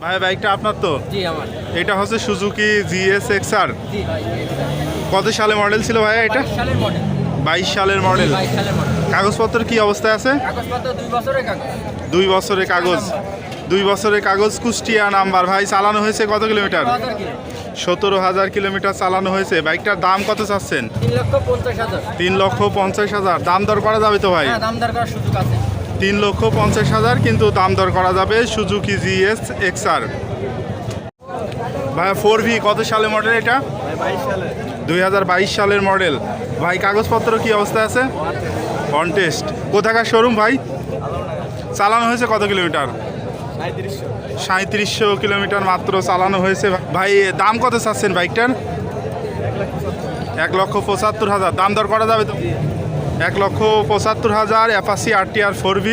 ভাই বাইকটা আপনার তো? জি আমার। এটা হচ্ছে সুজুকি জিএস এক্সআর। জি ভাই। কত সালে মডেল ছিল ভাই এটা? 22 সালের মডেল। 22 সালের মডেল। 22 সালের মডেল। কাগজপত্র কি অবস্থায় আছে? কাগজপত্র 2 বছরের কাগজ। 2 বছরের কাগজ। 2 বছরের কাগজ, কুষ্টিয়া নাম্বার। ভাই চালানো হয়েছে কত কিলোমিটার? 17,000 কিলোমিটার চালানো হয়েছে। বাইকটার দাম কত চাচ্ছেন? 3,50,000। 3,50,000। দাম দর করা যাবে তো ভাই? হ্যাঁ, দাম দর করার সুযোগ আছে। 3,50,000 কিন্তু দাম দর করা যাবে। Suzuki GS XR. ভাই 4V কত সালে মডেল এটা? 2022 সালের মডেল। ভাই কাগজপত্র কি অবস্থায় আছে? On test. কোথাকার শোরুম ভাই? চালানো হয়েছে কত কিলোমিটার? 3700 কিলোমিটার মাত্র চালানো হয়েছে। ভাই দাম কত চাচ্ছেন বাইকটার? 1,75,000। দাম দর করা যাবে তো? 1,75,000। Apache RTR 4V।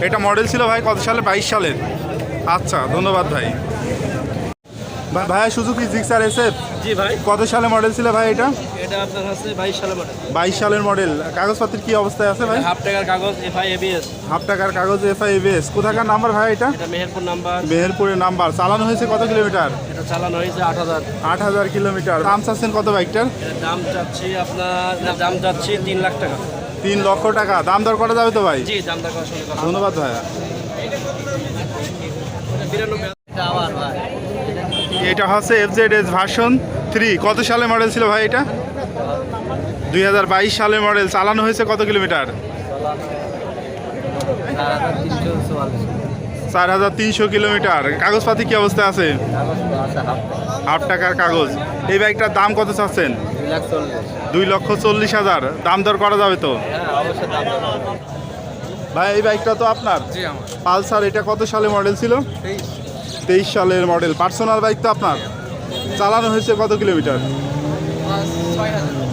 এটা মডেল ছিল ভাই কত সালে? 22 সালের। আচ্ছা, ধন্যবাদ ভাই। ভাইয়া সুজুকি জিক্সার এসএফ জি ভাই। কত সালে মডেল ছিল ভাই এটা? এটা আপনার হচ্ছে 22 সালের মডেল। 22 সালের মডেল। কাগজপত্রের কি অবস্থায় আছে ভাই? হাফ টাকার কাগজ, FI ABS। হাফ টাকার কাগজ, FI ABS। কোথাকার নাম্বার ভাই এটা? এটা মেহেরপুর নাম্বার। মেহেরপুরের নাম্বার। চালানো হয়েছে কত কিলোমিটার? এটা চালানো হয়েছে 8,000। 8,000 কিলোমিটার। দাম চাচ্ছেন কত বাইকটার? এর দাম চাচ্ছি দাম চাচ্ছি 3 লাখ টাকা। 3 লক্ষ টাকা। দাম দর করা যাবে তো ভাই? জি, দাম দর করার সুযোগ আছে। ধন্যবাদ ভাইয়া। 92 এটা আবার ভাই। এটা হচ্ছে FZS ভার্সন 3। কত সালে মডেল ছিল ভাই এটা? 2022 সালের মডেল। চালানো হয়েছে কত কিলোমিটার? 4,300 কিলোমিটার। কাগজপাতি কি অবস্থা আছে? হাফ টাকার কাগজ। এই বাইকটার দাম কত চাচ্ছেন? 2,40,000। দাম দর করা যাবে তো? ভাই এই বাইকটা তো আপনার? জি আমার। পালসার। এটা কত সালে মডেল ছিল? 23 সালের মডেল। পার্সোনাল বাইক তো আপনার? চালানো হয়েছে কত কিলোমিটার?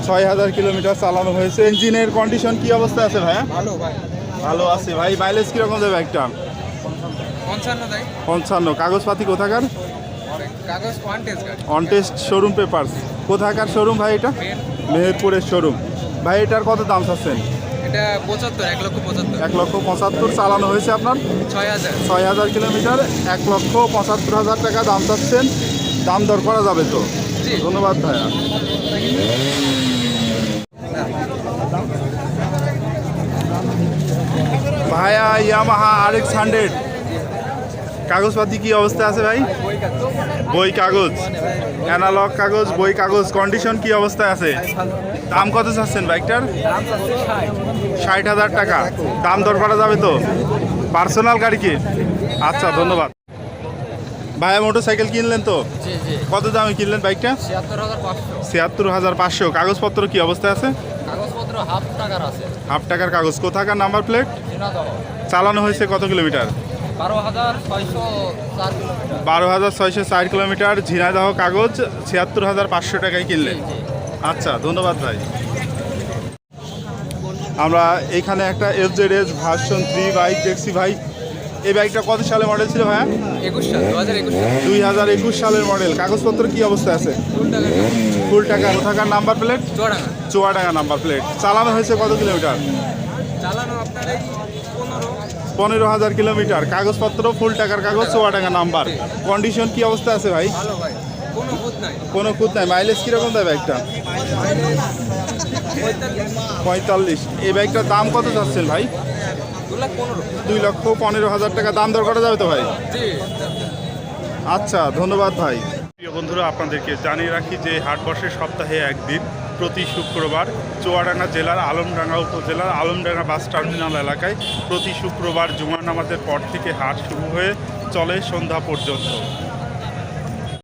6,000 কিলোমিটার চালানো হয়েছে। ইঞ্জিনের কন্ডিশন কি অবস্থা আছে ভাইয়া? ভালো ভাই। ভালো আছে। ভাই মাইলেজ কিরকম দেবে একটা? 55 দেয়। 55। কাগজপাতি কোথাকার? কাগজ ওয়ান টেস্ট গাড়ি। On test showroom papers. কোথাকার শোরুম ভাই এটা? মেহেরপুরের শোরুম। ভাই এটার কত দাম চাচ্ছেন? এটা 75, 1,75,000। 1,75,000 চালানো হয়েছে আপনার? 6,000। 6,000 কিলোমিটার। 1,75,000 টাকা দাম চাচ্ছেন। দাম দর করা যাবে তো? জি। ধন্যবাদ ভাইয়া। ভাইয়া ইয়ামাহা RX 100। কাগজপাতি কি অবস্থায় আছে ভাই? বই কাগজ, অ্যানালগ কাগজ, বই কাগজ। কন্ডিশন কি অবস্থায় আছে? দাম কত চাচ্ছেন বাইকটার? 60,000 টাকা। দাম দর করা যাবে তো? পার্সোনাল গাড়ি কি? আচ্ছা, ধন্যবাদ ভাইয়া। মোটরসাইকেল কিনলেন তো? জি জি। কত দামে কিনলেন বাইকটা? 76,500। 76,500। কাগজপত্র কি অবস্থায় আছে? কাগজপত্র হাফ টাকার আছে। হাফ টাকার কাগজ। কোথাকার নাম্বার প্লেট? ঝিনাইদহ। চালানো হয়েছে কত কিলোমিটার? 12,604 কিলোমিটার। 12,604 কিলোমিটার। ঝিনাইদহ কাগজ। 76,500 টাকায় কিনলেন। জি। আচ্ছা, ধন্যবাদ ভাই। আমরা এখানে একটা FZS ভার্সন 3 বাইক দেখছি ভাই। এই বাইকটা কত সালে মডেল ছিল ভাইয়া? 21 সাল, 2021 সাল। 2021 সালের মডেল। কাগজপত্র কি অবস্থায় আছে? ফুল টাকা। ফুল টাকা। কোথাকার number plate? Chuadanga. Chuadanga number plate. চালানো হয়েছে কত কিলোমিটার? চালানো আপনার এই 15,000 কিলোমিটার। কাগজপত্র ফুল টাকার কাগজ, চুয়াডাঙ্গা নাম্বার। কন্ডিশন কি অবস্থা আছে ভাই? ভালো ভাই, কোনো খুঁত নাই। কোনো খুঁত নাই। মাইলেজ কীরকম দেয় বাইকটা? 45। এই বাইকটার দাম কত চাচ্ছেন ভাই? 2,15,000। 2,15,000 টাকা। দাম দর করা যাবে তো ভাই? জি। আচ্ছা, ধন্যবাদ ভাই। প্রিয় বন্ধুরা, আপনাদেরকে জানিয়ে রাখি যে হাটবর্ষের সপ্তাহে একদিন প্রতি শুক্রবার চুয়াডাঙ্গা জেলার আলমডাঙ্গা উপজেলার আলমডাঙ্গা বাস টার্মিনাল এলাকায় প্রতি শুক্রবার জুমার নামাজের পর থেকে হাট শুরু হয়ে চলে সন্ধ্যা পর্যন্ত।